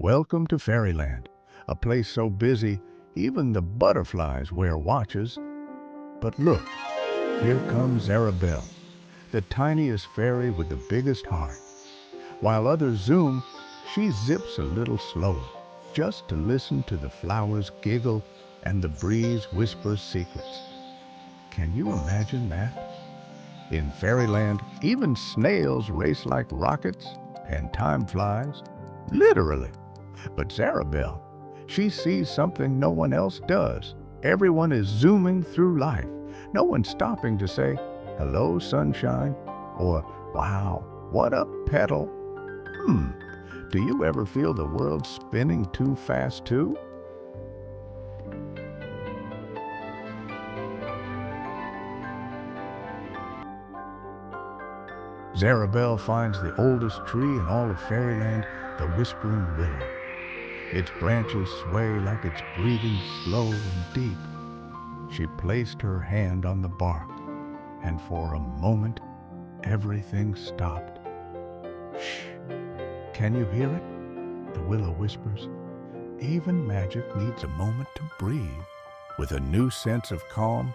Welcome to Fairyland, a place so busy even the butterflies wear watches. But look, here comes Zarabelle, the tiniest fairy with the biggest heart. While others zoom, she zips a little slower, just to listen to the flowers giggle and the breeze whisper secrets. Can you imagine that? In Fairyland, even snails race like rockets, and time flies, literally. But Zarabelle, she sees something no one else does. Everyone is zooming through life. No one's stopping to say, "Hello, sunshine," or "Wow, what a petal." Do you ever feel the world spinning too fast too? Zarabelle finds the oldest tree in all of Fairyland, the Whispering Willow. Its branches sway like it's breathing slow and deep. She placed her hand on the bark, and for a moment, everything stopped. "Shh! Can you hear it?" the willow whispers. "Even magic needs a moment to breathe." With a new sense of calm,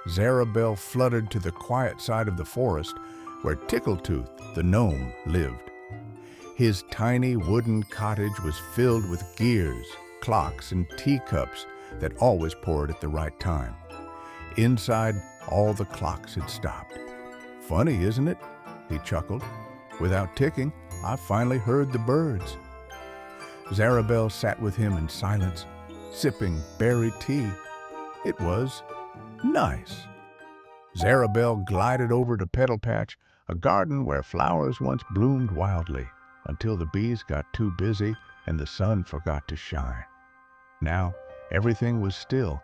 Zarabelle fluttered to the quiet side of the forest where Tickletooth, the gnome, lived. His tiny wooden cottage was filled with gears, clocks, and teacups that always poured at the right time. Inside, all the clocks had stopped. "Funny, isn't it?" he chuckled. "Without ticking, I finally heard the birds." Zarabelle sat with him in silence, sipping berry tea. It was nice. Zarabelle glided over to Petal Patch, a garden where flowers once bloomed wildly, until the bees got too busy and the sun forgot to shine. Now, everything was still,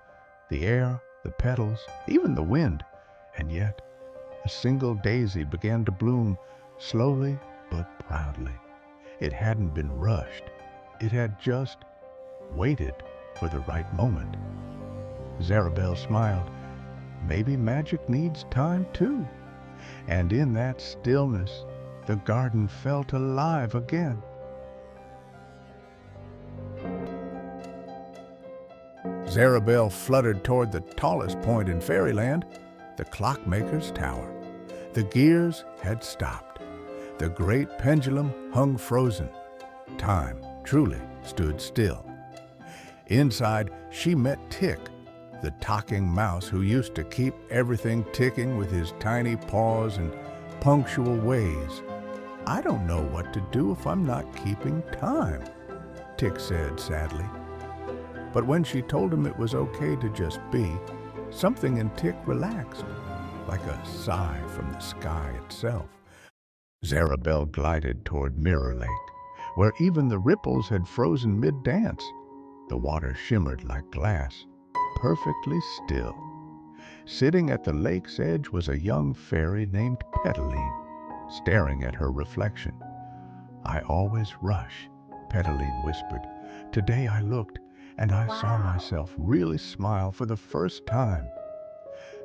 the air, the petals, even the wind, and yet a single daisy began to bloom, slowly but proudly. It hadn't been rushed. It had just waited for the right moment. Zarabelle smiled. Maybe magic needs time too. And in that stillness, the garden felt alive again. Zarabelle fluttered toward the tallest point in Fairyland, the clockmaker's tower. The gears had stopped. The great pendulum hung frozen. Time truly stood still. Inside, she met Tick, the talking mouse who used to keep everything ticking with his tiny paws and punctual ways. "I don't know what to do if I'm not keeping time," Tick said sadly. But when she told him it was okay to just be, something in Tick relaxed, like a sigh from the sky itself. Zarabelle glided toward Mirror Lake, where even the ripples had frozen mid-dance. The water shimmered like glass, perfectly still. Sitting at the lake's edge was a young fairy named Petaline, staring at her reflection. "I always rush," Petaline whispered. "Today I looked, and I saw myself really smile for the first time."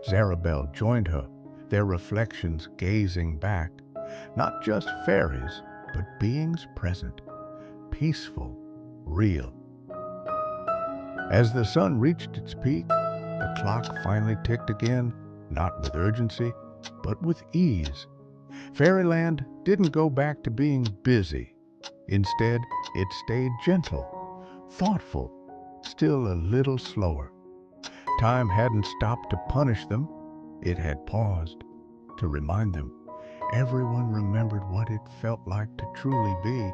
Zarabelle joined her, their reflections gazing back. Not just fairies, but beings present, peaceful, real. As the sun reached its peak, the clock finally ticked again, not with urgency, but with ease. Fairyland didn't go back to being busy. Instead, it stayed gentle, thoughtful, still a little slower. Time hadn't stopped to punish them. It had paused to remind them. Everyone remembered what it felt like to truly be,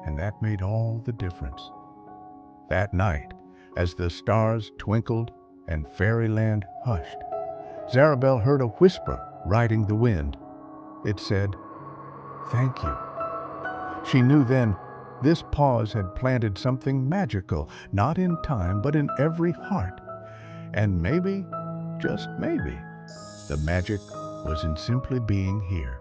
and that made all the difference. That night, as the stars twinkled and Fairyland hushed, Zarabelle heard a whisper riding the wind. It said, "Thank you." She knew then this pause had planted something magical, not in time, but in every heart. And maybe, just maybe, the magic was in simply being here.